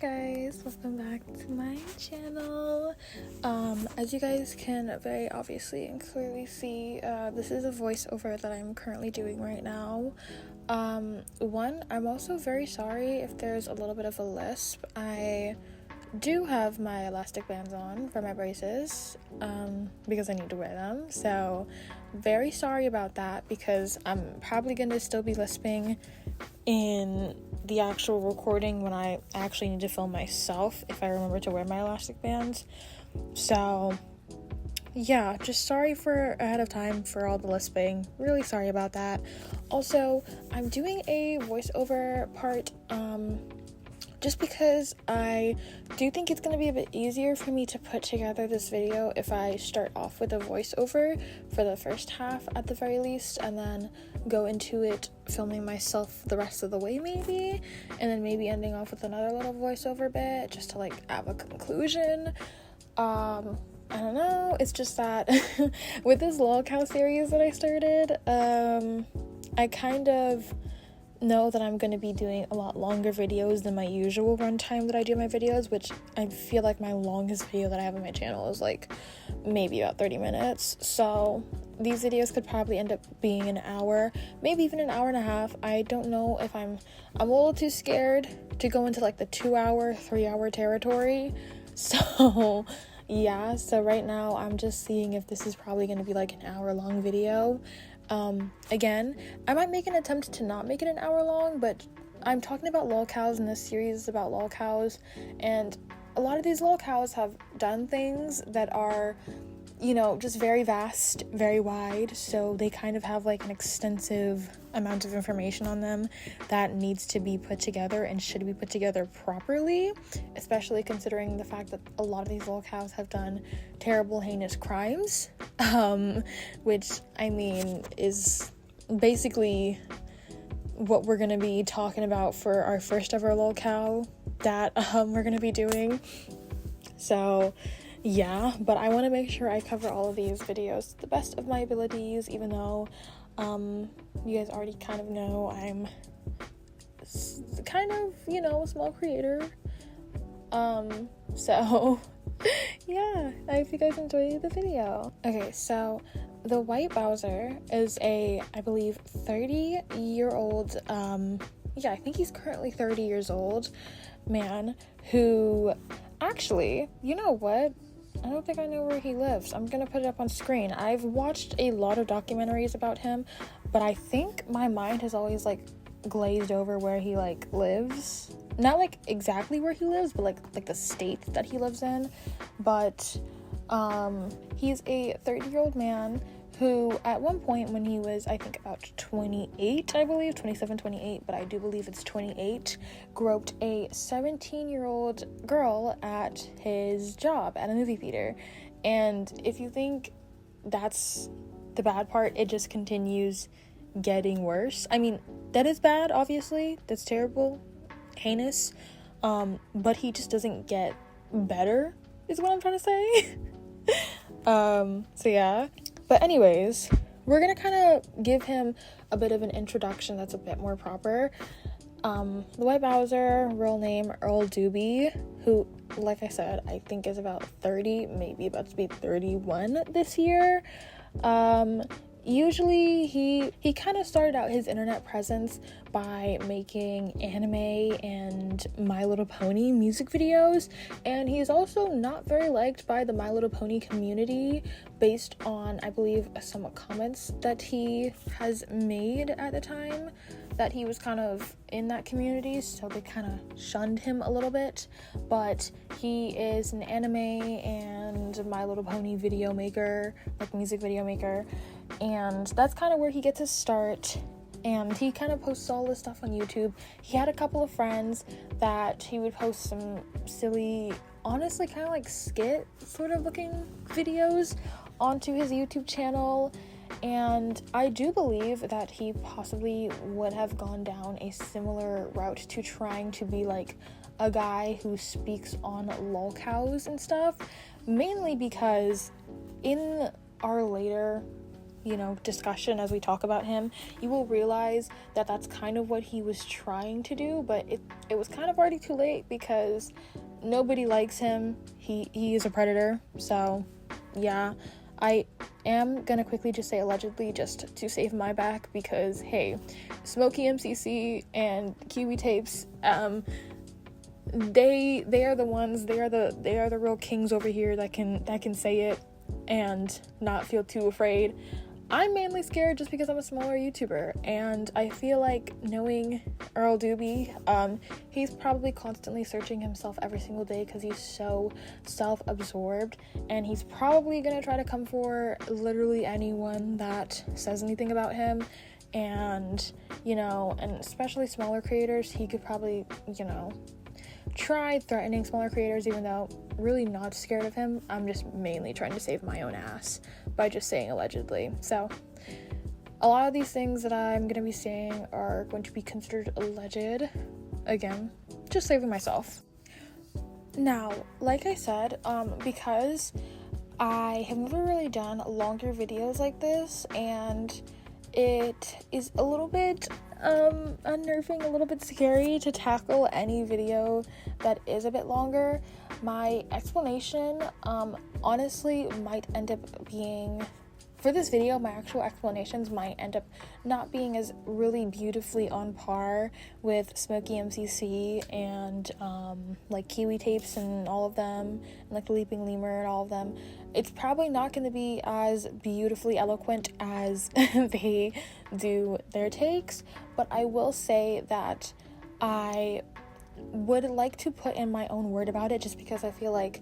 guys, welcome back to my channel. As you guys can very obviously and clearly see, this is a voiceover that I'm currently doing right now. I'm also very sorry if there's a little bit of a lisp. I do have my elastic bands on for my braces, because I need to wear them, so very sorry about that, because I'm probably going to still be lisping in the actual recording when I actually need to film myself if I remember to wear my elastic bands. So yeah, just sorry for ahead of time for all the lisping. Really sorry about that. Also, I'm doing a voiceover part just because I do think it's going to be a bit easier for me to put together this video if I start off with a voiceover for the first half at the very least, and then go into it filming myself the rest of the way maybe, and then maybe ending off with another little voiceover bit just to like have a conclusion. I don't know, it's just that with this lolcow series that I started, I kind of know that I'm going to be doing a lot longer videos than my usual runtime that I do my videos, which I feel like my longest video that I have on my channel is like maybe about 30 minutes. So these videos could probably end up being an hour, maybe even an hour and a half. I don't know if I'm a little too scared to go into like the 2-hour, 3-hour territory. So yeah, so right now I'm just seeing if this is probably going to be like an hour-long video. Again, I might make an attempt to not make it an hour long, but I'm talking about lolcows, and this series is about lolcows, and a lot of these lolcows have done things that are, you know, just very vast, very wide, so they kind of have like an extensive amount of information on them that needs to be put together and should be put together properly, especially considering the fact that a lot of these lolcows have done terrible, heinous crimes, which, I mean, is basically what we're going to be talking about for our first ever lolcow that we're going to be doing. So yeah, but I want to make sure I cover all of these videos to the best of my abilities, even though you guys already kind of know I'm kind of, you know, a small creator. So yeah, I hope you guys enjoy the video. Okay, so the White Bowser is a, I believe, 30-year-old, I think he's currently 30 years old man who, actually, you know what? I don't think I know where he lives. I'm gonna put it up on screen. I've watched a lot of documentaries about him, but I think my mind has always like glazed over where he like lives. Not like exactly where he lives, but like the state that he lives in. But he's a 30-year-old man who at one point when he was, I think, about 28, I believe, 27, 28, but I do believe it's 28, groped a 17-year-old girl at his job at a movie theater. And if you think that's the bad part, it just continues getting worse. I mean, that is bad, obviously. That's terrible, heinous, but he just doesn't get better, is what I'm trying to say. So yeah. But anyways, we're gonna kind of give him a bit of an introduction that's a bit more proper. The White Bowser, real name Earl Doobie, who, like I said, I think is about 30, maybe about to be 31 this year. Usually he kind of started out his internet presence by making anime and My Little Pony music videos, and he's also not very liked by the My Little Pony community based on, I believe, some comments that he has made at the time that he was kind of in that community, so they kind of shunned him a little bit. But he is an anime and My Little Pony video maker, like music video maker, and that's kind of where he gets his start. And he kind of posts all this stuff on YouTube. He had a couple of friends that he would post some silly, honestly kind of like skit sort of looking videos onto his YouTube channel. And I do believe that he possibly would have gone down a similar route to trying to be like a guy who speaks on lolcows and stuff, mainly because in our later discussion as we talk about him, you will realize that that's kind of what he was trying to do, but it was kind of already too late because nobody likes him. He is a predator. So yeah, I am gonna quickly just say allegedly just to save my back, because hey, Smokey MCC and Kiwi Tapes, they are the ones, they are the real kings over here that can say it and not feel too afraid. I'm mainly scared just because I'm a smaller YouTuber, and I feel like knowing Earl Doobie, he's probably constantly searching himself every single day because he's so self-absorbed, and he's probably gonna try to come for literally anyone that says anything about him. And and especially smaller creators, he could probably try threatening smaller creators, even though really not scared of him. I'm just mainly trying to save my own ass by just saying allegedly. So a lot of these things that I'm going to be saying are going to be considered alleged. Again, just saving myself. Now, like I said, because I have never really done longer videos like this, and it is a little bit unnerving, a little bit scary to tackle any video that is a bit longer. My explanation honestly might end up being, for this video, my actual explanations might end up not being as really beautifully on par with Smokey MCC and like Kiwi Tapes and all of them, and like the Leaping Lemur and all of them. It's probably not going to be as beautifully eloquent as they do their takes, but I will say that I would like to put in my own word about it, just because I feel like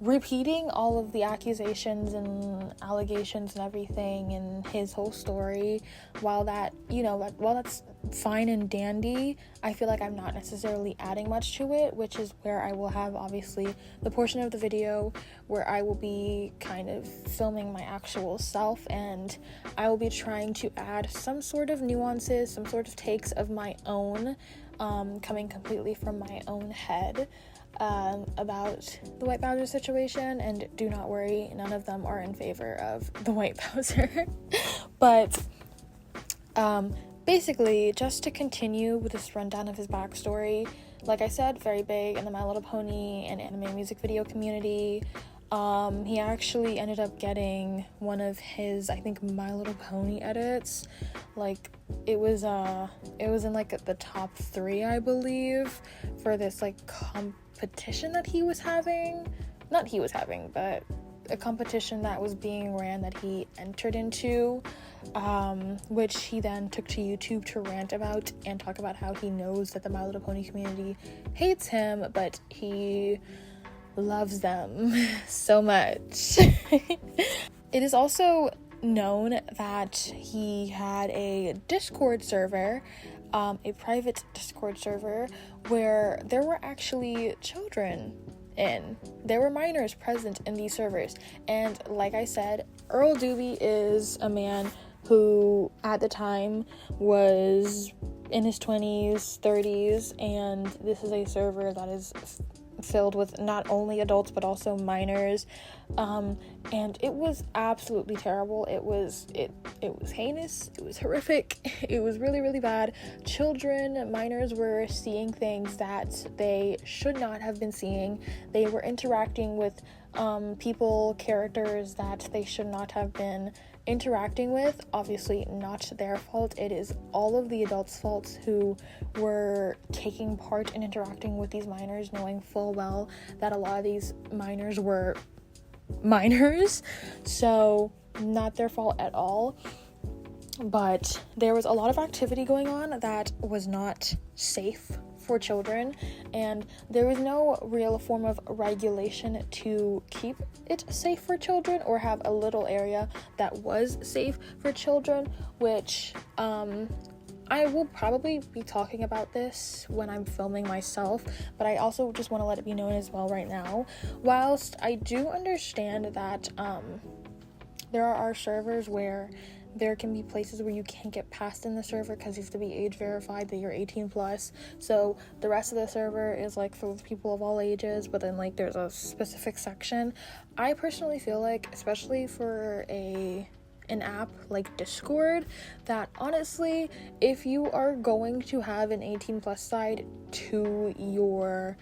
repeating all of the accusations and allegations and everything and his whole story, while that's fine and dandy, I feel like I'm not necessarily adding much to it, which is where I will have obviously the portion of the video where I will be kind of filming my actual self, and I will be trying to add some sort of nuances, some sort of takes of my own, coming completely from my own head, about the White Bowser situation. And do not worry, none of them are in favor of the White Bowser. But basically, just to continue with this rundown of his backstory, like I said, very big in the My Little Pony and anime music video community. He actually ended up getting one of his, I think, My Little Pony edits. Like, it was in like the top 3, I believe, for this like competition that he was having. Not he was having, but a competition that was being ran that he entered into, which he then took to YouTube to rant about and talk about how he knows that the My Little Pony community hates him, but he loves them so much. It is also known that he had a Discord server, a private Discord server, where there were actually children in. There were minors present in these servers. And like I said, Earl Doobie is a man who at the time was in his 20s, 30s, and this is a server that is filled with not only adults but also minors, and it was absolutely terrible. It was heinous, it was horrific, it was really, really bad. Minors were seeing things that they should not have been seeing. They were interacting with characters that they should not have been interacting with. Obviously not their fault. It is all of the adults' faults who were taking part in interacting with these minors, knowing full well that a lot of these minors were minors, so not their fault at all. But there was a lot of activity going on that was not safe for children, and there was no real form of regulation to keep it safe for children or have a little area that was safe for children, which I will probably be talking about this when I'm filming myself, but I also just want to let it be known as well right now. Whilst I do understand that there are servers where there can be places where you can't get past in the server because you have to be age verified that you're 18 plus. So the rest of the server is like for people of all ages, but then like there's a specific section. I personally feel like, especially for an an app like Discord that honestly, if you are going to have an 18 plus side to your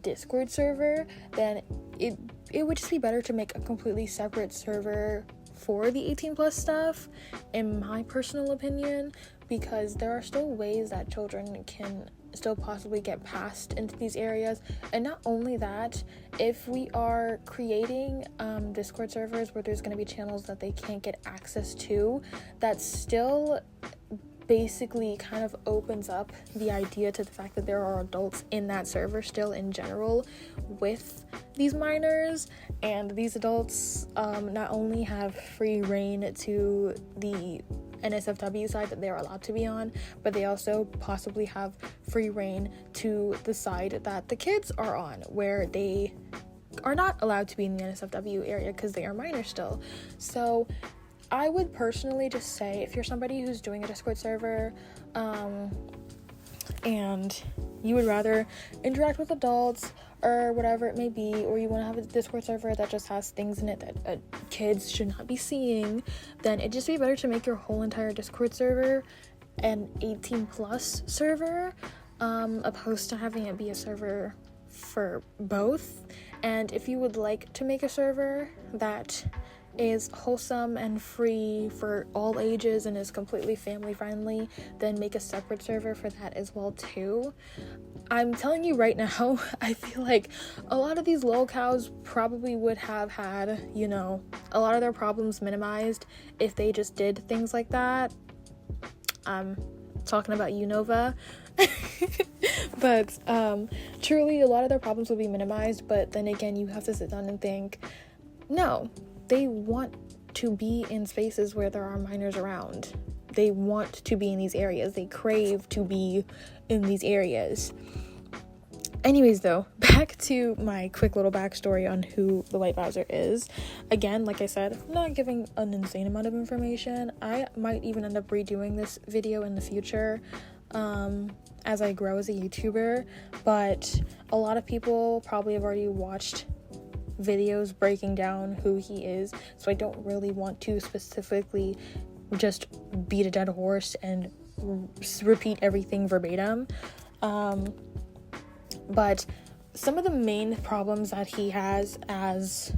Discord server, then it would just be better to make a completely separate server for the 18 plus stuff, in my personal opinion, because there are still ways that children can still possibly get passed into these areas. And not only that, if we are creating Discord servers where there's going to be channels that they can't get access to, that still basically kind of opens up the idea to the fact that there are adults in that server still in general with these minors, and these adults not only have free reign to the NSFW side that they're allowed to be on, but they also possibly have free reign to the side that the kids are on, where they are not allowed to be in the NSFW area because they are minors still. So I would personally just say, if you're somebody who's doing a Discord server and you would rather interact with adults or whatever it may be, or you want to have a Discord server that just has things in it that kids should not be seeing, then it'd just be better to make your whole entire Discord server an 18 plus server, opposed to having it be a server for both. And if you would like to make a server that is wholesome and free for all ages and is completely family friendly, then make a separate server for that as well too. I'm telling you right now, I feel like a lot of these lolcows probably would have had, you know, a lot of their problems minimized if they just did things like that. I'm talking about you, Nova. But truly a lot of their problems would be minimized. But then again, you have to sit down and think, no, they want to be in spaces where there are minors around. They want to be in these areas. They crave to be in these areas. Anyways, though, back to my quick little backstory on who the White Bowser is. Again, like I said, I'm not giving an insane amount of information. I might even end up redoing this video in the future as I grow as a YouTuber, but a lot of people probably have already watched videos breaking down who he is, so I don't really want to specifically just beat a dead horse and repeat everything verbatim. But some of the main problems that he has as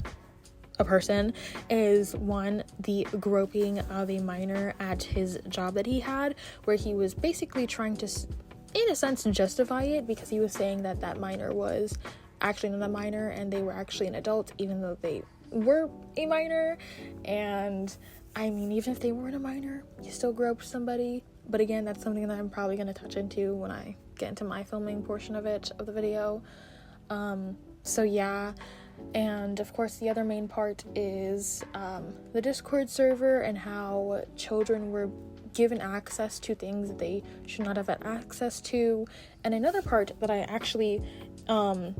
a person is, one, the groping of a minor at his job that he had, where he was basically trying to, in a sense, justify it, because he was saying that that minor was actually not a minor and they were actually an adult, even though they were a minor. And I mean, even if they weren't a minor, you still groped somebody. But again, that's something that I'm probably going to touch into when I get into my filming portion of the video. So yeah. And of course, the other main part is the Discord server and how children were given access to things that they should not have had access to. And another part that I actually am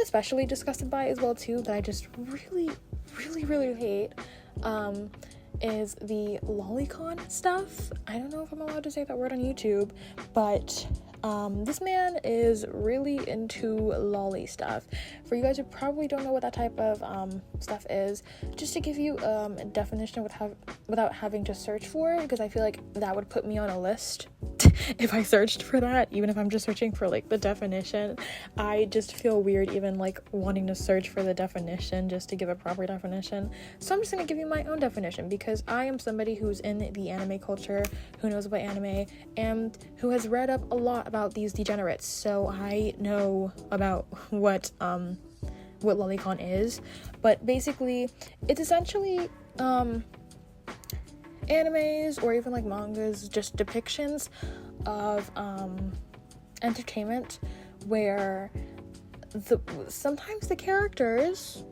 especially disgusted by as well too, that I just really hate, is the lolicon stuff. I don't know if I'm allowed to say that word on YouTube, but this man is really into lolly stuff. For you guys who probably don't know what that type of stuff is, just to give you a definition without having to search for it, because I feel like that would put me on a list if I searched for that, even if I'm just searching for like the definition. I just feel weird even like wanting to search for the definition just to give a proper definition. So I'm just gonna give you my own definition, because I am somebody who's in the anime culture, who knows about anime, and who has read up a lot about these degenerates. So I know about what lolicon is. But basically, it's essentially animes or even like mangas, just depictions of entertainment where sometimes the characters,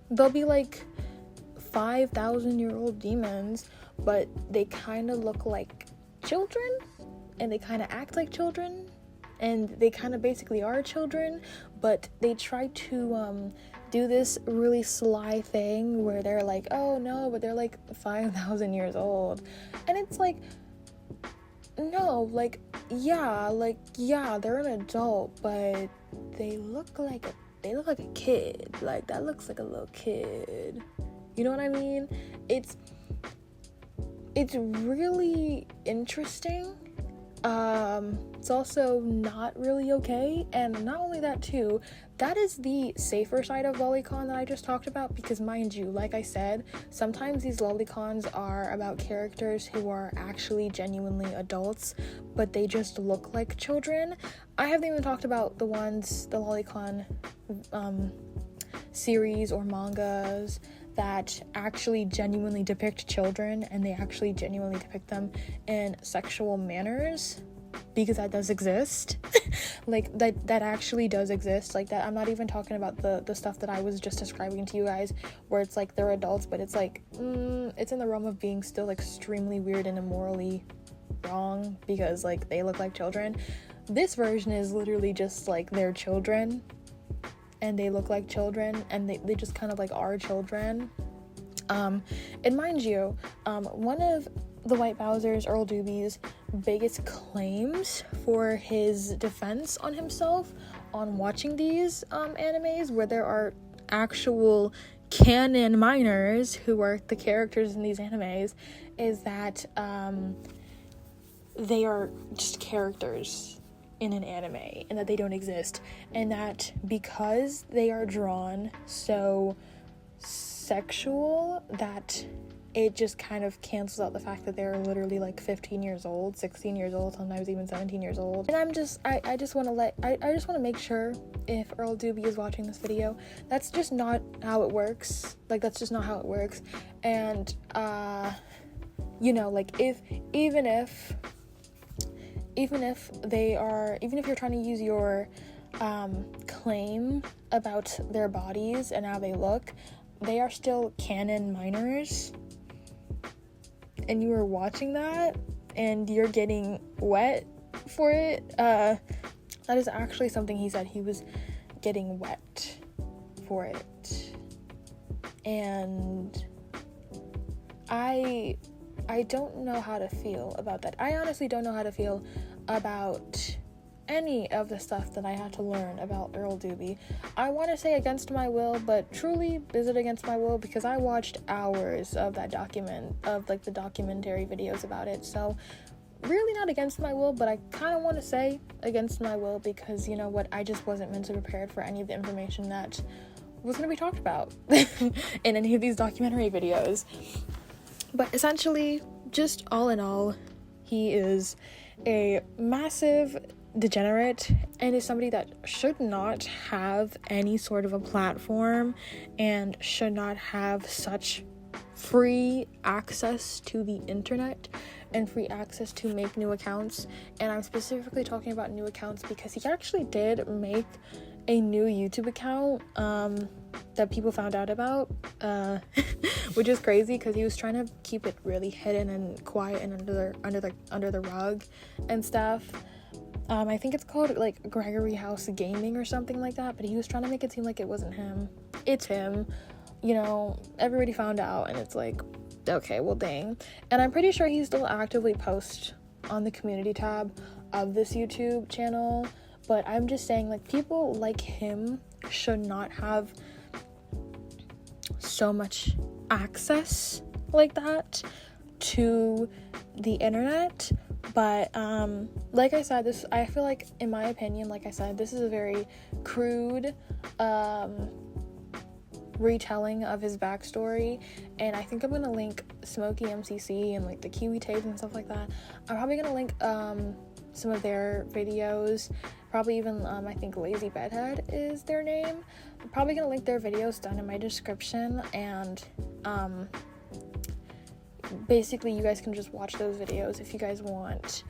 they'll be like 5,000-year-old demons, but they kind of look like children and they kind of act like children and they kind of basically are children, but they try to do this really sly thing where they're like, oh no, but they're like 5,000 years old. And it's like, no, like, yeah, they're an adult, but they look like a kid. Like, that looks like a little kid. You know what I mean? It's it's really interesting. It's also not really okay, and not only that too, that is the safer side of lolicon that I just talked about, because mind you, like I said, sometimes these lolicons are about characters who are actually genuinely adults, but they just look like children. I haven't even talked about the lolicon series or mangas that actually genuinely depict children, and they actually genuinely depict them in sexual manners, because that does exist. Like that actually does exist. Like that, I'm not even talking about the stuff that I was just describing to you guys, where it's like they're adults, but it's like it's in the realm of being still extremely weird and immorally wrong, because like they look like children. This version is literally just like they're children, and they look like children, and they just kind of like are children. And mind you, one of the White Bowser's, Earl Doobie's, biggest claims for his defense on himself on watching these animes where there are actual canon minors who are the characters in these animes is that they are just characters in an anime, and that they don't exist, and that because they are drawn so sexual that it just kind of cancels out the fact that they're literally like 15 years old, 16 years old, sometimes even 17 years old. And I just want to make sure, if Earl Doobie is watching this video, that's just not how it works. Like, that's just not how it works. And you know, like, even if you're trying to use your claim about their bodies and how they look, they are still canon minors, and you are watching that and you're getting wet for it. That is actually something he said. He was getting wet for it, and I don't know how to feel about that. I honestly don't know how to feel about any of the stuff that I had to learn about Earl Doobie. I want to say against my will, but truly, is it against my will? Because I watched hours of the documentary videos about it. So really not against my will, but I kind of want to say against my will, because you know what, I just wasn't mentally prepared for any of the information that was going to be talked about in any of these documentary videos. But essentially, just all in all, he is a massive degenerate and is somebody that should not have any sort of a platform and should not have such free access to the internet and free access to make new accounts. And I'm specifically talking about new accounts because he actually did make a new YouTube account that people found out about, which is crazy because he was trying to keep it really hidden and quiet and under the rug and stuff. I think it's called like Gregory House Gaming or something like that, but he was trying to make it seem like it wasn't him. It's him. You know, everybody found out, and it's like, okay, well, dang. And I'm pretty sure he still actively posts on the community tab of this YouTube channel, but I'm just saying, like, people like him should not have so much access like that to the internet. But like I said, I feel like, in my opinion, like I said, this is a very crude retelling of his backstory, and I think I'm gonna link Smokey MCC and like the Kiwi Tape and stuff like that. I'm probably gonna link some of their videos, probably even I think Lazy Bedhead is their name. I'm probably gonna link their videos down in my description, and basically you guys can just watch those videos if you guys want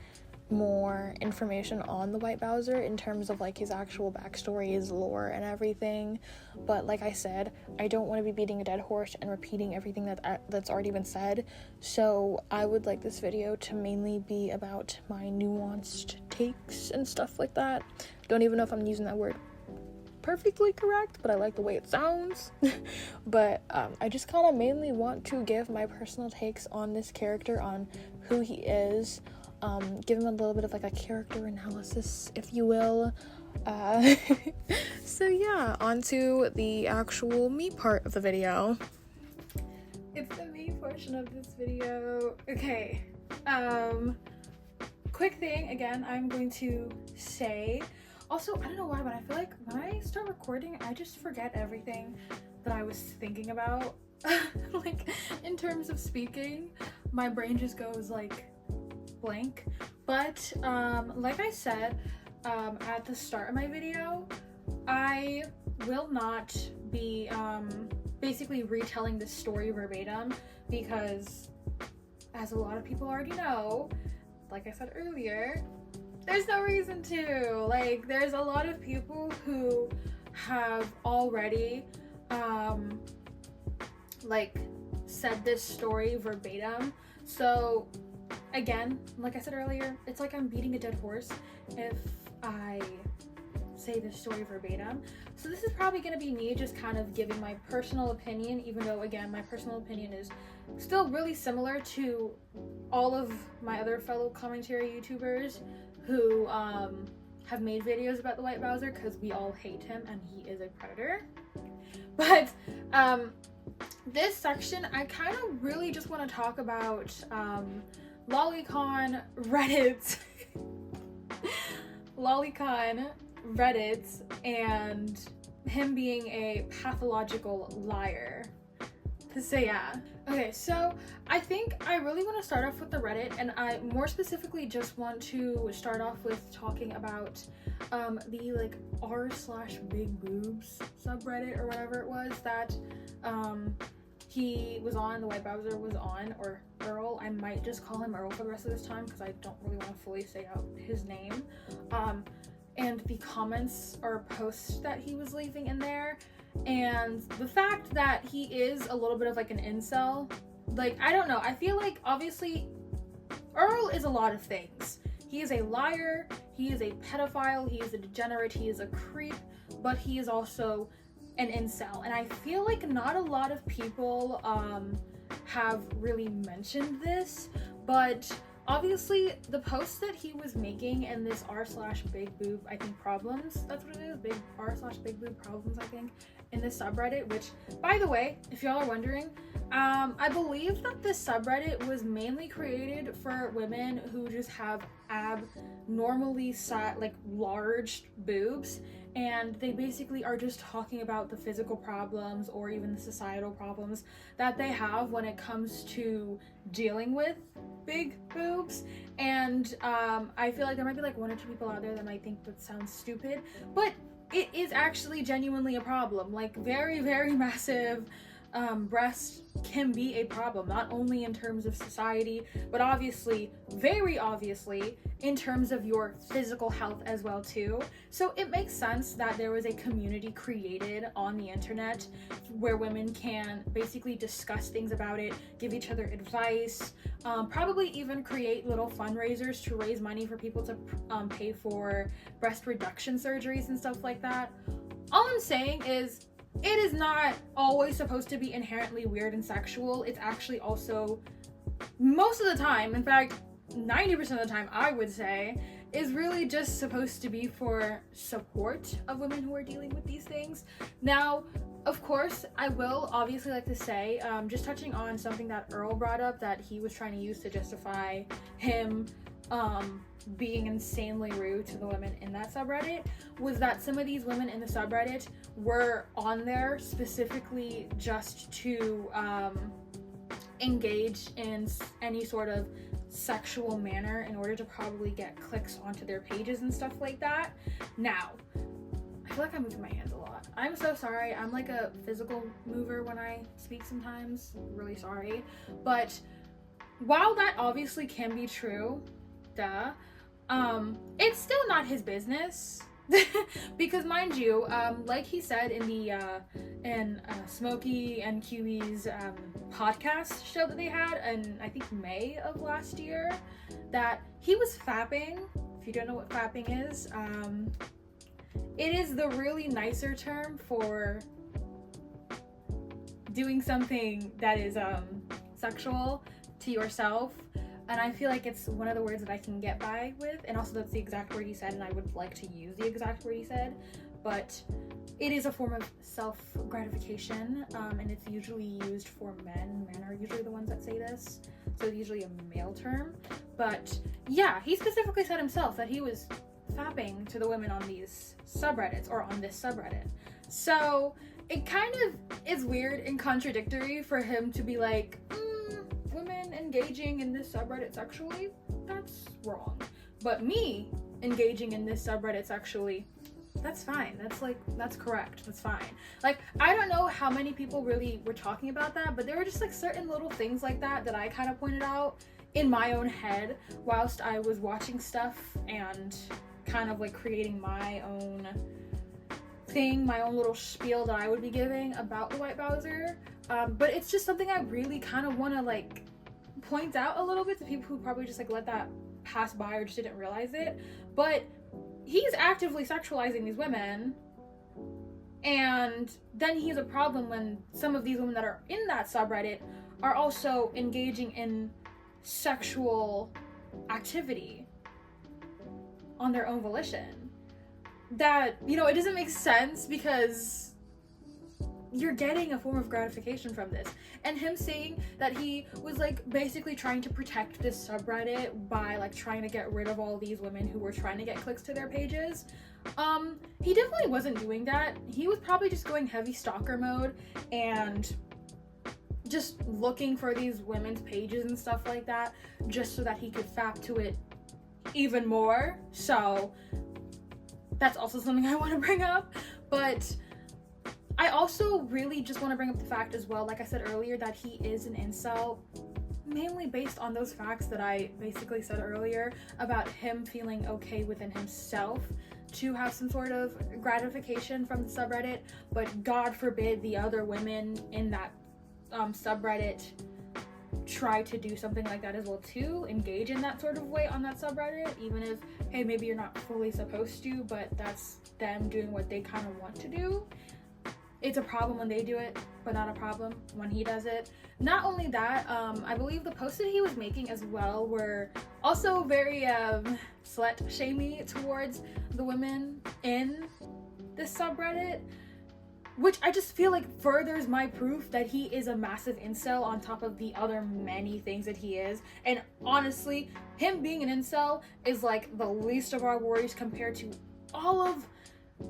more information on the White Bowser in terms of like his actual backstory, his lore and everything. But like I said, I don't want to be beating a dead horse and repeating everything that's already been said, so I would like this video to mainly be about my nuanced takes and stuff like that. Don't even know if I'm using that word perfectly correct, but I like the way it sounds. But I just kind of mainly want to give my personal takes on this character, on who he is, give him a little bit of like a character analysis, if you will. So yeah, on to the actual me part of the video. It's the me part. portion of this video. Okay, quick thing again, I'm going to say, also, I don't know why, but I feel like when I start recording, I just forget everything that I was thinking about. Like, in terms of speaking, my brain just goes like blank. But like I said at the start of my video, I will not be basically retelling this story verbatim, because as a lot of people already know, like I said earlier, there's no reason to. Like, there's a lot of people who have already like said this story verbatim. So again, like I said earlier, it's like I'm beating a dead horse if I say this story verbatim. So this is probably going to be me just kind of giving my personal opinion, even though again my personal opinion is still really similar to all of my other fellow commentary YouTubers who have made videos about the White Bowser, because we all hate him and he is a predator. But this section, I kind of really just want to talk about Lolicon Reddit's Lolicon Reddit's and him being a pathological liar. So yeah. Okay, so I think I really want to start off with the Reddit, and I more specifically just want to start off with talking about the like r/big boobs subreddit or whatever it was that he was on, the White Bowser was on, or Earl. I might just call him Earl for the rest of this time because I don't really want to fully say out his name. And the comments or posts that he was leaving in there, and the fact that he is a little bit of like an incel. Like, I don't know, I feel like obviously Earl is a lot of things. He is a liar, he is a pedophile, he is a degenerate, he is a creep, but he is also an incel. And I feel like not a lot of people have really mentioned this, but obviously the posts that he was making in this r/big boob, I think, problems, that's what it is, big r/big boob problems, I think, in this subreddit, which, by the way, if y'all are wondering, I believe that this subreddit was mainly created for women who just have abnormally like large boobs, and they basically are just talking about the physical problems or even the societal problems that they have when it comes to dealing with big boobs. And I feel like there might be like one or two people out there that might think that sounds stupid, but it is actually genuinely a problem. Like, very, very massive breasts can be a problem, not only in terms of society, but obviously, very obviously, in terms of your physical health as well too. So it makes sense that there was a community created on the internet where women can basically discuss things about it, give each other advice, probably even create little fundraisers to raise money for people to pay for breast reduction surgeries and stuff like that. All I'm saying is, it is not always supposed to be inherently weird and sexual. It's actually also, most of the time, in fact, 90% of the time, I would say, is really just supposed to be for support of women who are dealing with these things. Now, of course, I will obviously like to say, just touching on something that Earl brought up that he was trying to use to justify him being insanely rude to the women in that subreddit, was that some of these women in the subreddit were on there specifically just to engage in any sort of sexual manner in order to probably get clicks onto their pages and stuff like that. Now, I feel like I'm moving my hands a lot. I'm so sorry. I'm like a physical mover when I speak sometimes. Really sorry. But while that obviously can be true, it's still not his business. Because mind you, like he said in the Smokey and QE's podcast show that they had in, I think, May of last year, that he was fapping. If you don't know what fapping is, it is the really nicer term for doing something that is sexual to yourself. And I feel like it's one of the words that I can get by with, and also that's the exact word he said, and I would like to use the exact word he said. but it is a form of self-gratification, and it's usually used for men. Men are usually the ones that say this, so it's usually a male term. But yeah, he specifically said himself that he was fapping to the women on these subreddits, or on this subreddit. So it kind of is weird and contradictory for him to be like, women engaging in this subreddit sexually, that's wrong. But me engaging in this subreddit sexually, that's fine. That's correct. That's fine. Like, I don't know how many people really were talking about that, but there were just like certain little things like that I kind of pointed out in my own head whilst I was watching stuff and kind of like creating my own thing, my own little spiel that I would be giving about the White Bowser. But it's just something I really kind of want to like point out a little bit to people who probably just like let that pass by or just didn't realize it. But he's actively sexualizing these women, and then he has a problem when some of these women that are in that subreddit are also engaging in sexual activity on their own volition. That, you know, it doesn't make sense because you're getting a form of gratification from this. And him saying that he was like basically trying to protect this subreddit by like trying to get rid of all these women who were trying to get clicks to their pages, he definitely wasn't doing that. He was probably just going heavy stalker mode and just looking for these women's pages and stuff like that just so that he could fap to it even more. So that's also something I want to bring up. But I also really just want to bring up the fact as well, like I said earlier, that he is an incel, mainly based on those facts that I basically said earlier about him feeling okay within himself to have some sort of gratification from the subreddit, but God forbid the other women in that subreddit try to do something like that as well too, engage in that sort of way on that subreddit, even if, hey, maybe you're not fully supposed to, but that's them doing what they kind of want to do. It's a problem when they do it, but not a problem when he does it. Not only that, I believe the posts that he was making as well were also very slut-shamey towards the women in this subreddit, which I just feel like furthers my proof that he is a massive incel on top of the other many things that he is. And honestly, him being an incel is like the least of our worries compared to all of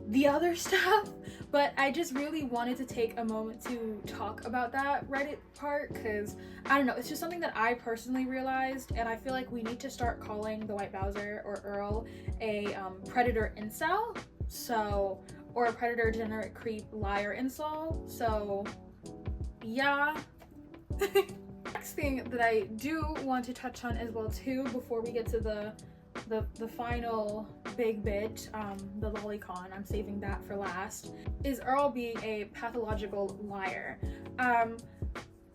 the other stuff. But I just really wanted to take a moment to talk about that Reddit part because, I don't know, it's just something that I personally realized, and I feel like we need to start calling the White Bowser or Earl a predator incel, so, or a predator, degenerate, creep, liar incel. So yeah. Next thing that I do want to touch on as well too before we get to the final big bit, the lolicon, I'm saving that for last, is Earl being a pathological liar.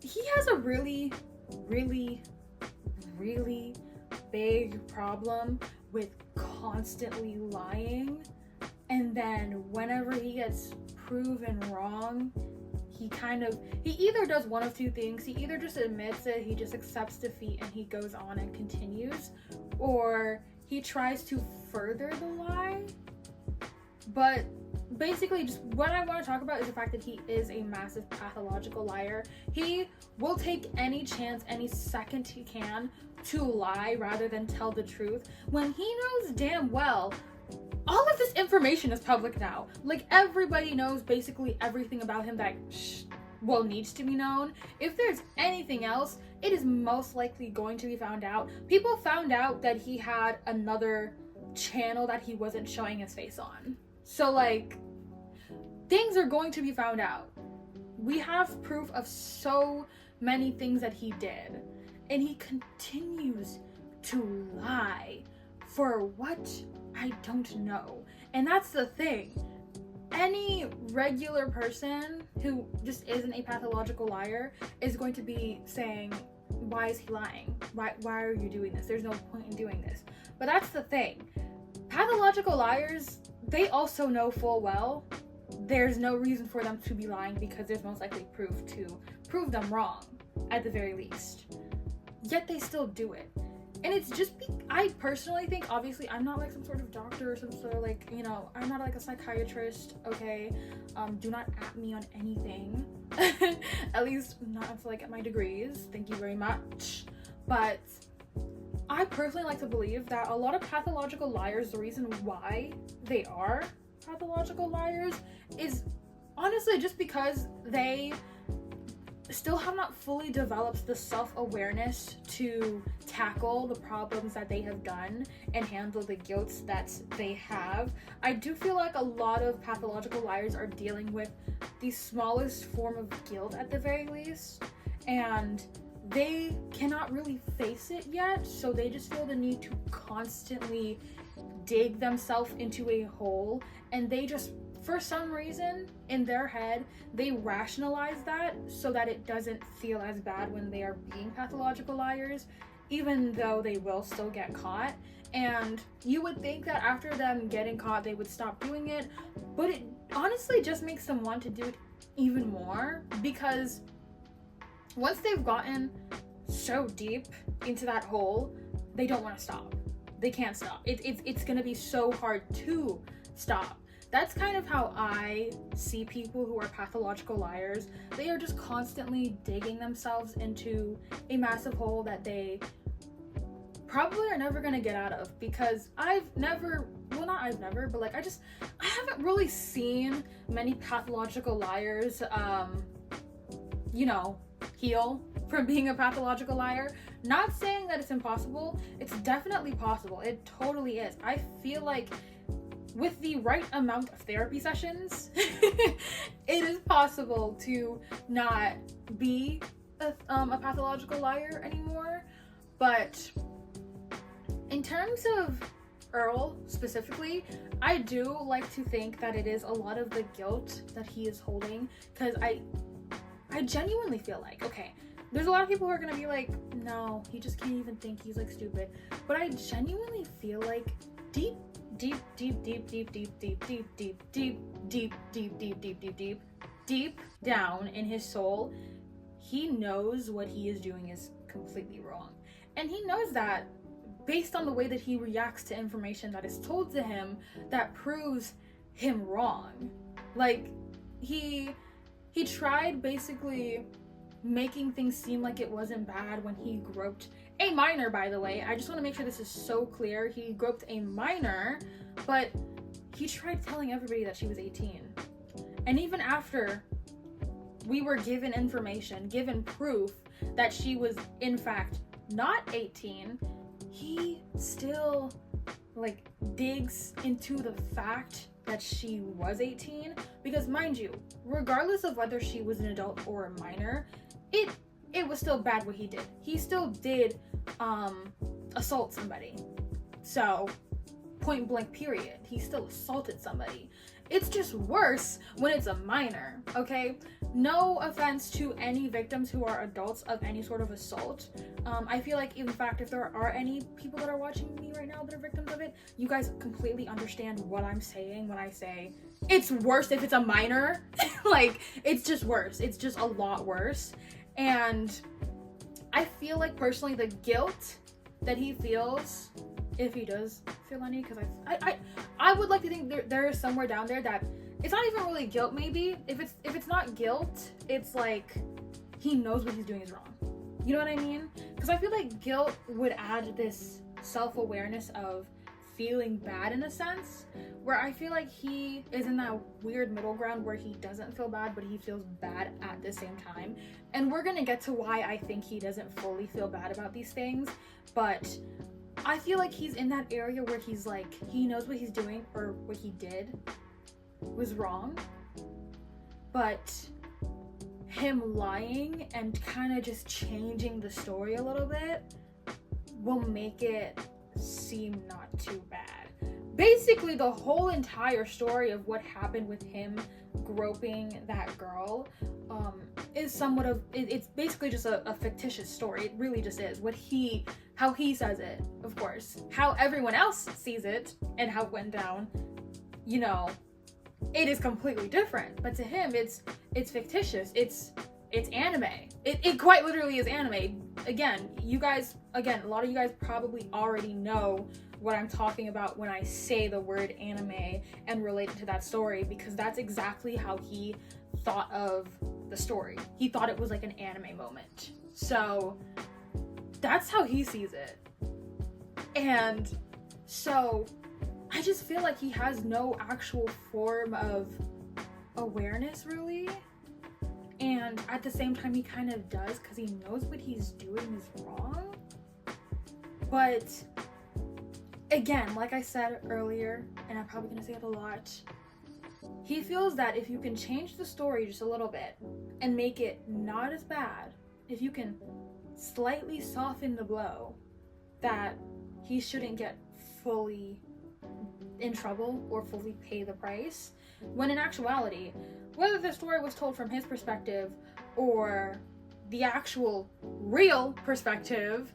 He has a really, really, really big problem with constantly lying, and then whenever he gets proven wrong, he either does one of two things. He either just admits it, he just accepts defeat and he goes on and continues, or he tries to further the lie. But basically, just what I want to talk about is the fact that he is a massive pathological liar. He will take any chance, any second he can to lie rather than tell the truth, when he knows damn well all of this information is public now. Like, everybody knows basically everything about him that needs to be known. If there's anything else, it is most likely going to be found out. People found out that he had another channel that he wasn't showing his face on. So, like, things are going to be found out. We have proof of so many things that he did, and he continues to lie for what? I don't know. And that's the thing. Any regular person who just isn't a pathological liar is going to be saying, why is he lying? Why are you doing this? There's no point in doing this. But that's the thing. Pathological liars, they also know full well there's no reason for them to be lying because there's most likely proof to prove them wrong, at the very least. Yet they still do it. And it's just I personally think, obviously I'm not like some sort of doctor or some sort of like, you know, I'm not like a psychiatrist, okay? Do not at me on anything. At least not until I get my degrees. Thank you very much. But I personally like to believe that a lot of pathological liars, the reason why they are pathological liars is honestly just because they still have not fully developed the self-awareness to tackle the problems that they have done and handle the guilt that they have. I do feel like a lot of pathological liars are dealing with the smallest form of guilt at the very least, and they cannot really face it yet, so they just feel the need to constantly dig themselves into a hole, and they just, for some reason in their head, they rationalize that so that it doesn't feel as bad when they are being pathological liars, even though they will still get caught. And you would think that after them getting caught they would stop doing it, but it honestly just makes them want to do it even more, because once they've gotten so deep into that hole, they don't want to stop. They can't stop. It's gonna be so hard to stop. That's kind of how I see people who are pathological liars. They are just constantly digging themselves into a massive hole that they probably are never gonna get out of, because I haven't really seen many pathological liars, heal from being a pathological liar. Not saying that it's impossible. It's definitely possible. It totally is. I feel like with the right amount of therapy sessions, it is possible to not be a pathological liar anymore. But in terms of Earl specifically, I do like to think that it is a lot of the guilt that he is holding, because I genuinely feel like, okay, there's a lot of people who are gonna be like, no, he just can't even think, he's like stupid. But I genuinely feel like deep down in his soul, he knows what he is doing is completely wrong. And he knows that based on the way that he reacts to information that is told to him that proves him wrong. Like, he tried basically making things seem like it wasn't bad when he groped a minor, by the way. I just want to make sure this is so clear. He groped a minor, but he tried telling everybody that she was 18. And even after we were given information, given proof that she was in fact not 18, he still digs into the fact that she was 18, because mind you, regardless of whether she was an adult or a minor, it was still bad what he did. He still did assault somebody. So, point blank period, he still assaulted somebody. It's just worse when it's a minor, okay? No offense to any victims who are adults of any sort of assault. I feel like, in fact, if there are any people that are watching me right now that are victims of it, you guys completely understand what I'm saying when I say it's worse if it's a minor. It's just worse. It's just a lot worse. And I feel like, personally, the guilt that he feels, if he does feel any, because I would like to think there is somewhere down there that it's not even really guilt. Maybe if it's not guilt, it's like he knows what he's doing is wrong. You know what I mean? Because I feel like guilt would add this self-awareness of feeling bad, in a sense, where I feel like he is in that weird middle ground where he doesn't feel bad but he feels bad at the same time. And we're gonna get to why I think he doesn't fully feel bad about these things, but I feel like he's in that area where he's like, he knows what he's doing, or what he did was wrong, but him lying and kind of just changing the story a little bit will make it seem not too bad. Basically, the whole entire story of what happened with him groping that girl is somewhat of, it's basically just a fictitious story. It really just is. How he says it, of course. How everyone else sees it and how it went down, it is completely different. But to him, it's fictitious. It's anime. It quite literally is anime. again, a lot of you guys probably already know what I'm talking about when I say the word anime and relate it to that story, because that's exactly how he thought of the story. He thought it was like an anime moment. So that's how he sees it. And so I just feel like he has no actual form of awareness, really. And at the same time, he kind of does, because he knows what he's doing is wrong. But again, like I said earlier, and I'm probably gonna say it a lot, he feels that if you can change the story just a little bit and make it not as bad, if you can slightly soften the blow, that he shouldn't get fully in trouble or fully pay the price. When in actuality, whether the story was told from his perspective or the actual real perspective,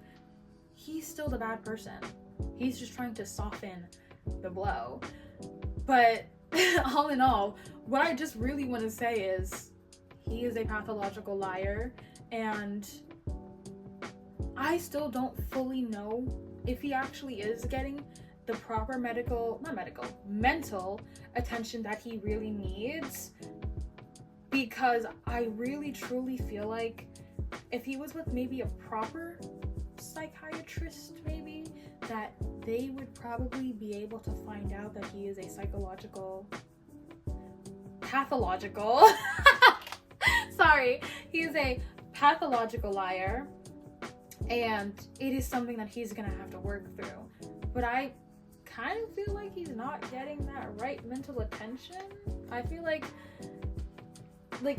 he's still the bad person. He's just trying to soften the blow. But all in all, what I just really want to say is he is a pathological liar, and I still don't fully know if he actually is getting the proper mental attention that he really needs, because I really truly feel like if he was with maybe a proper psychiatrist, maybe, that they would probably be able to find out that he is a pathological sorry, he is a pathological liar, and it is something that he's gonna have to work through. But I kind of feel like he's not getting that right mental attention. I feel like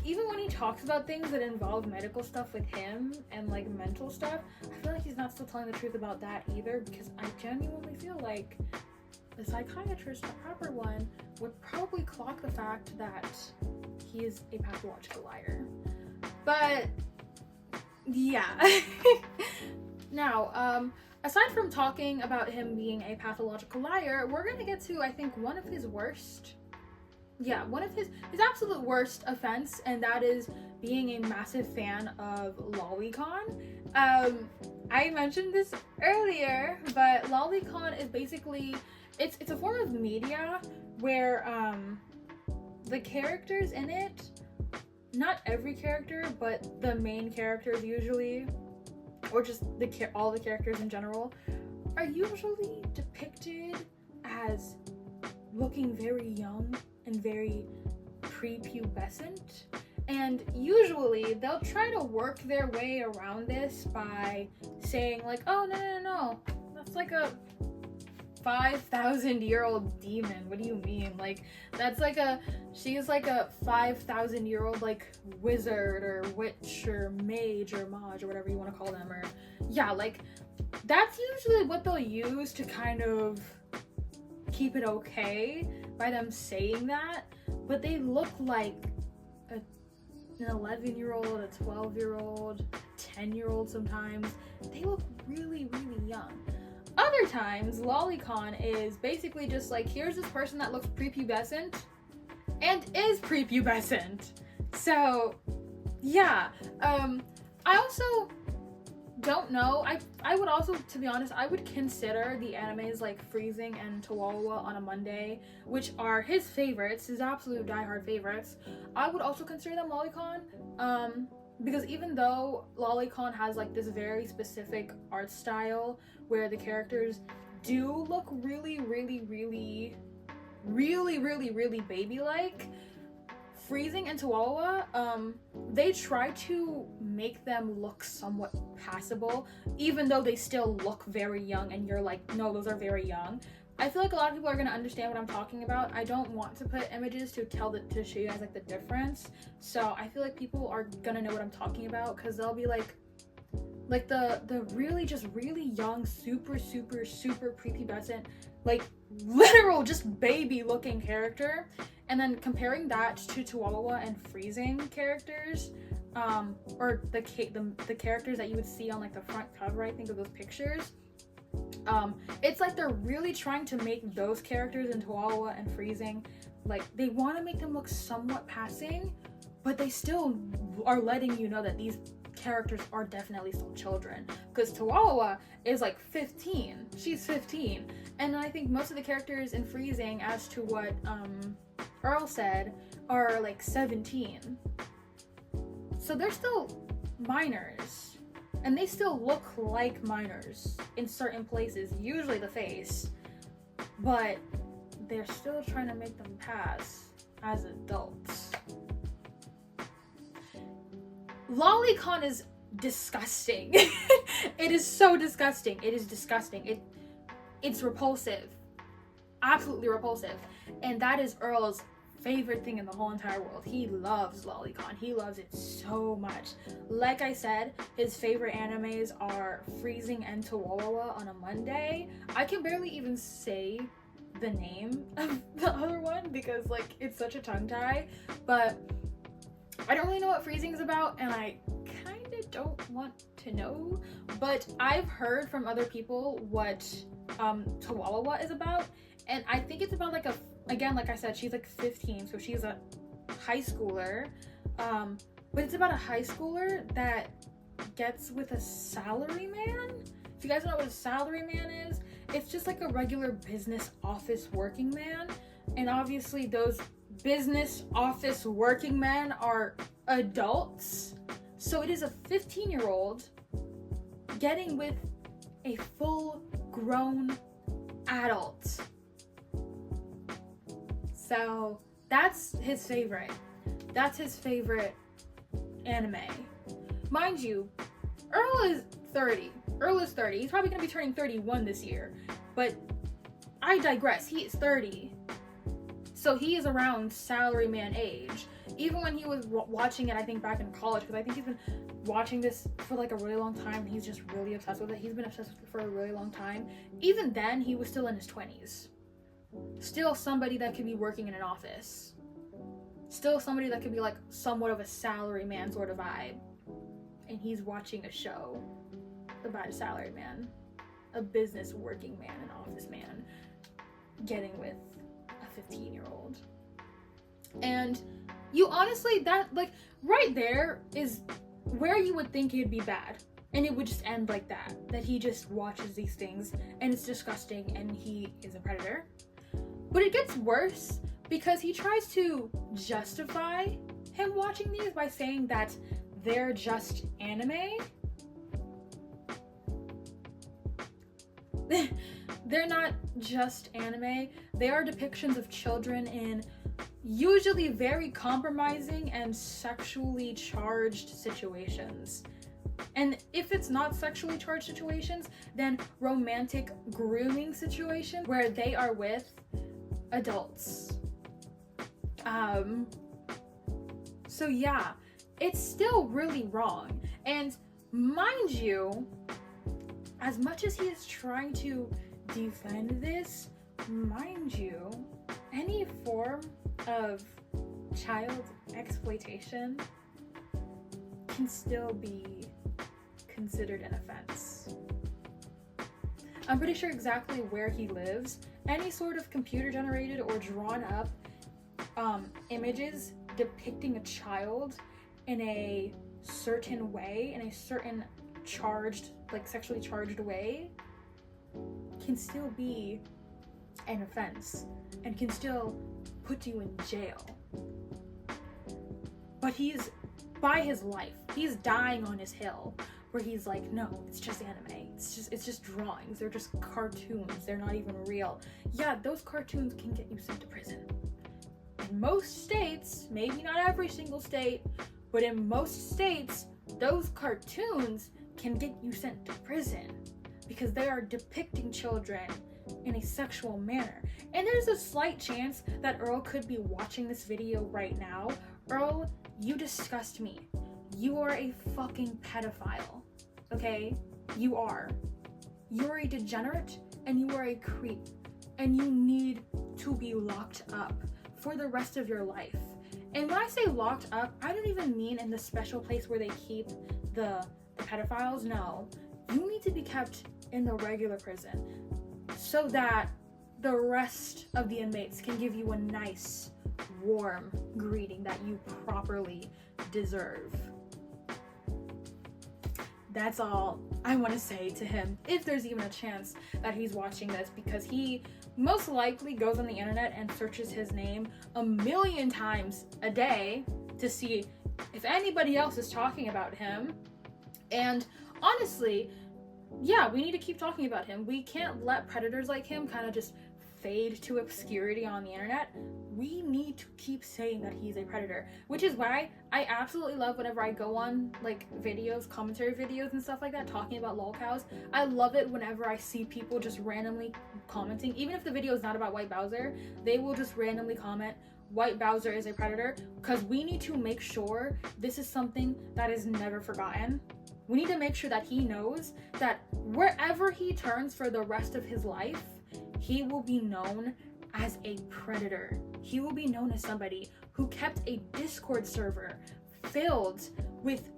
even when he talks about things that involve medical stuff with him and like mental stuff, I feel like he's not still telling the truth about that either, because I genuinely feel like the psychiatrist, the proper one, would probably clock the fact that he is a pathological liar. But yeah. Now, aside from talking about him being a pathological liar, we're gonna get to, I think, one of his absolute worst offense, and that is being a massive fan of Lolicon. I mentioned this earlier, but Lolicon is basically, it's a form of media where the characters in it, not every character, but the main characters usually, or just all the characters in general, are usually depicted as looking very young and very prepubescent. And usually they'll try to work their way around this by saying like, oh, no, that's like a 5,000-year-old demon. What do you mean? Like, she's like a 5,000-year-old like wizard or witch or mage or mage or whatever you want to call them. Or yeah, like that's usually what they'll use to kind of keep it okay by them saying that. But they look like an 11-year-old, a 12-year-old, a 10-year-old sometimes. They look really, really young. Other times, Lolicon is basically just like, here's this person that looks prepubescent and is prepubescent. So, yeah. I also don't know. I would also, to be honest, I would consider the animes like Freezing and Tawawa on a Monday, which are his favorites, his absolute diehard favorites. I would also consider them Lolicon. Because even though Lolicon has like this very specific art style where the characters do look really, really, really, really, really, really baby-like, Freezing and Tawawa, they try to make them look somewhat passable, even though they still look very young and you're like, no, those are very young. I feel like a lot of people are going to understand what I'm talking about. I don't want to put images to show you guys like the difference. So I feel like people are going to know what I'm talking about, because they'll be like the really just really young, super, super, super prepubescent, like literal just baby looking character. And then comparing that to Tawawa and Freezing characters, or the characters that you would see on like the front cover, I think, of those pictures. It's like they're really trying to make those characters in Tawawa and Freezing, like they want to make them look somewhat passing, but they still are letting you know that these characters are definitely still children, because Chihuahua is like 15. She's 15, and I think most of the characters in Freezing, as to what Earl said, are like 17. So they're still minors, and they still look like minors in certain places, usually the face, but they're still trying to make them pass as adults. Lolicon is disgusting. It is so disgusting. It is disgusting. It's repulsive. Absolutely repulsive. And that is Earl's favorite thing in the whole entire world. He loves Lolicon. He loves it so much. Like I said, his favorite animes are Freezing and Chihuahua on a Monday. I can barely even say the name of the other one because like it's such a tongue tie, but I don't really know what Freezing is about, and I kind of don't want to know, but I've heard from other people what Chihuahua is about, and I think it's about like again, like I said, she's like 15, so she's a high schooler, but it's about a high schooler that gets with a salaryman. If you guys don't know what a salaryman is, it's just like a regular business office working man, and obviously those business office working men are adults. So it is a 15-year-old getting with a full-grown adult. So that's his favorite. That's his favorite anime. Mind you, Earl is 30. Earl is 30. He's probably going to be turning 31 this year. But I digress. He is 30. So he is around salaryman age. Even when he was watching it, I think back in college, because I think he's been watching this for like a really long time, and he's just really obsessed with it. He's been obsessed with it for a really long time. Even then, he was still in his 20s. Still somebody that could be working in an office. Still somebody that could be like somewhat of a salaryman sort of vibe. And he's watching a show about a salaryman, a business working man, an office man, getting with a 15-year-old. And you honestly, that like right there is where you would think it'd be bad, and it would just end like that he just watches these things and it's disgusting and he is a predator. But it gets worse because he tries to justify him watching these by saying that they're just anime. They're not just anime. They are depictions of children in usually very compromising and sexually charged situations. And if it's not sexually charged situations, then romantic grooming situations where they are with adults. So yeah, it's still really wrong. And mind you, as much as he is trying to defend this, mind you, any form of child exploitation can still be considered an offense. I'm pretty sure exactly where he lives, any sort of computer generated or drawn up images depicting a child in a certain way, in a certain charged, like sexually charged way, can still be an offense and can still put you in jail. But he's, by his life, he's dying on his hill where he's like, no, it's just anime. It's just drawings. They're just cartoons. They're not even real. Yeah, those cartoons can get you sent to prison. In most states, maybe not every single state, but in most states, those cartoons can get you sent to prison because they are depicting children in a sexual manner. And there's a slight chance that Earl could be watching this video right now. Earl, you disgust me. You are a fucking pedophile, okay? You are. You're a degenerate and you are a creep, and you need to be locked up for the rest of your life. And when I say locked up, I don't even mean in the special place where they keep the pedophiles. No, you need to be kept in the regular prison so that the rest of the inmates can give you a nice warm greeting that you properly deserve. That's all I want to say to him, if there's even a chance that he's watching this, because he most likely goes on the internet and searches his name a million times a day to see if anybody else is talking about him. And honestly, yeah, we need to keep talking about him. We can't let predators like him kind of just fade to obscurity on the internet. We need to keep saying that he's a predator, which is why I absolutely love whenever I go on like videos, commentary videos and stuff like that, talking about lolcows. I love it whenever I see people just randomly commenting, even if the video is not about White Bowser, they will just randomly comment, White Bowser is a predator, because we need to make sure this is something that is never forgotten. We need to make sure that he knows that wherever he turns for the rest of his life, he will be known as a predator. He will be known as somebody who kept a Discord server filled with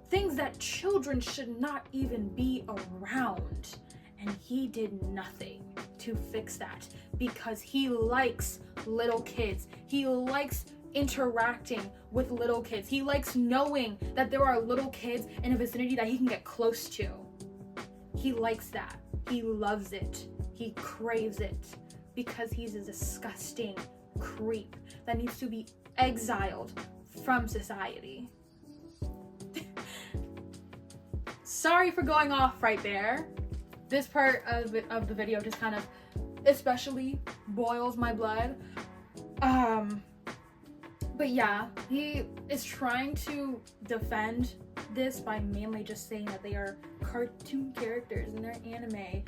things that children should not even be around. And he did nothing to fix that because he likes little kids. He likes interacting with little kids. He likes knowing that there are little kids in a vicinity that he can get close to. He likes that. He loves it. He craves it because he's a disgusting creep that needs to be exiled from society. Sorry for going off right there. This part of the video just kind of especially boils my blood. But yeah, he is trying to defend this by mainly just saying that they are cartoon characters and they're anime.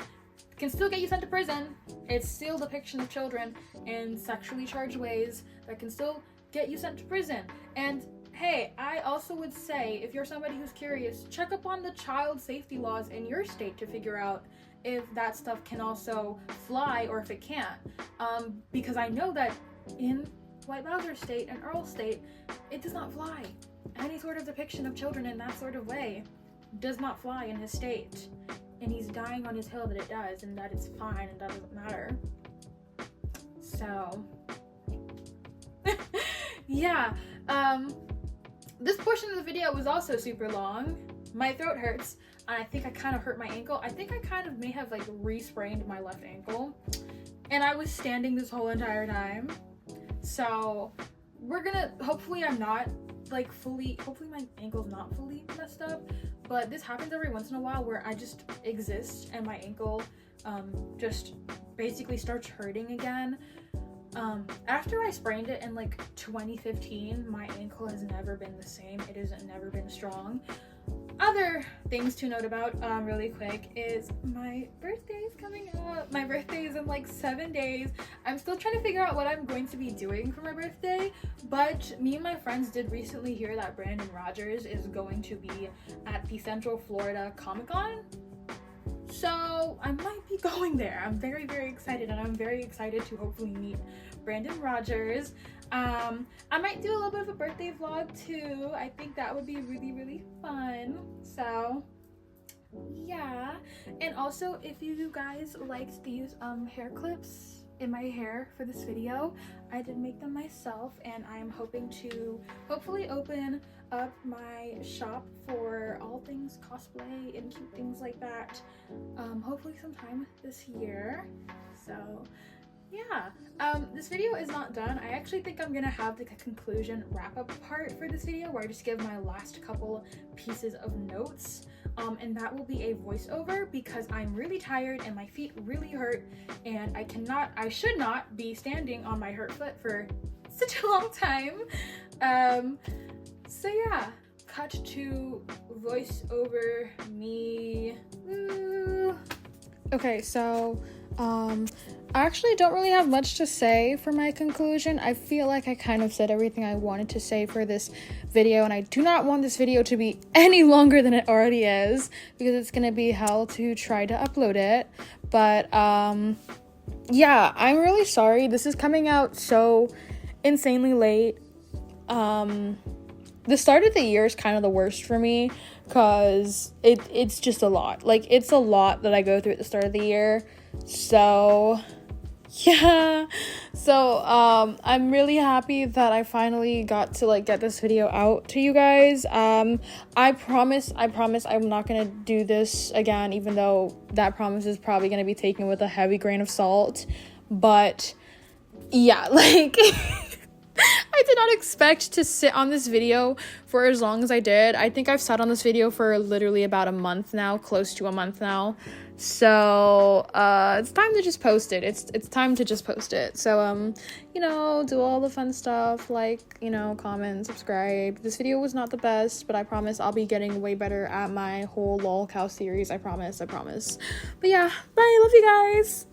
Can still get you sent to prison. It's still depiction of children in sexually charged ways that can still get you sent to prison. And hey, I also would say, if you're somebody who's curious, check up on the child safety laws in your state to figure out if that stuff can also fly or if it can't. Because I know that in White Bowser state and Earl state, it does not fly. Any sort of depiction of children in that sort of way does not fly in his state. And he's dying on his hill that it does, and that it's fine and doesn't matter. So, yeah. This portion of the video was also super long. My throat hurts, and I think I kind of hurt my ankle. I think I kind of may have like re-sprained my left ankle. And I was standing this whole entire time. So, we're gonna, hopefully I'm not like fully, hopefully my ankle's not fully messed up. But this happens every once in a while where I just exist and my ankle just basically starts hurting again. After I sprained it in like 2015, my ankle has never been the same. It has never been strong. Other things to note about really quick is my birthday is coming up. My birthday is in like 7 days. I'm still trying to figure out what I'm going to be doing for my birthday, but me and my friends did recently hear that Brandon Rogers is going to be at the Central Florida Comic-Con. So I might be going there. I'm very, very excited, and I'm very excited to hopefully meet Brandon Rogers. I might do a little bit of a birthday vlog too. I think that would be really, really fun. So yeah. And also, if you guys liked these hair clips in my hair for this video, I did make them myself, and I'm hoping to hopefully open up my shop for all things cosplay and cute things like that, hopefully sometime this year. So yeah, this video is not done. I actually think I'm gonna have like a conclusion wrap-up part for this video where I just give my last couple pieces of notes, and that will be a voiceover because I'm really tired and my feet really hurt, and I should not be standing on my hurt foot for such a long time. So yeah, cut to voiceover me. Woo. Okay, so I actually don't really have much to say for my conclusion. I feel like I kind of said everything I wanted to say for this video, and I do not want this video to be any longer than it already is because it's gonna be hell to try to upload it. But yeah, I'm really sorry. This is coming out so insanely late. The start of the year is kind of the worst for me because it's just a lot. Like, it's a lot that I go through at the start of the year. So yeah, so I'm really happy that I finally got to like get this video out to you guys. I promise I'm not gonna do this again, even though that promise is probably gonna be taken with a heavy grain of salt. But yeah, like I did not expect to sit on this video for as long as I did. I think I've sat on this video for literally about a month now, close to a month now. So it's time to just post it. It's time to just post it. So you know, do all the fun stuff, like, you know, comment, subscribe. This video was not the best, but I promise I'll be getting way better at my whole lol cow series. I promise. But yeah, bye. Love you guys.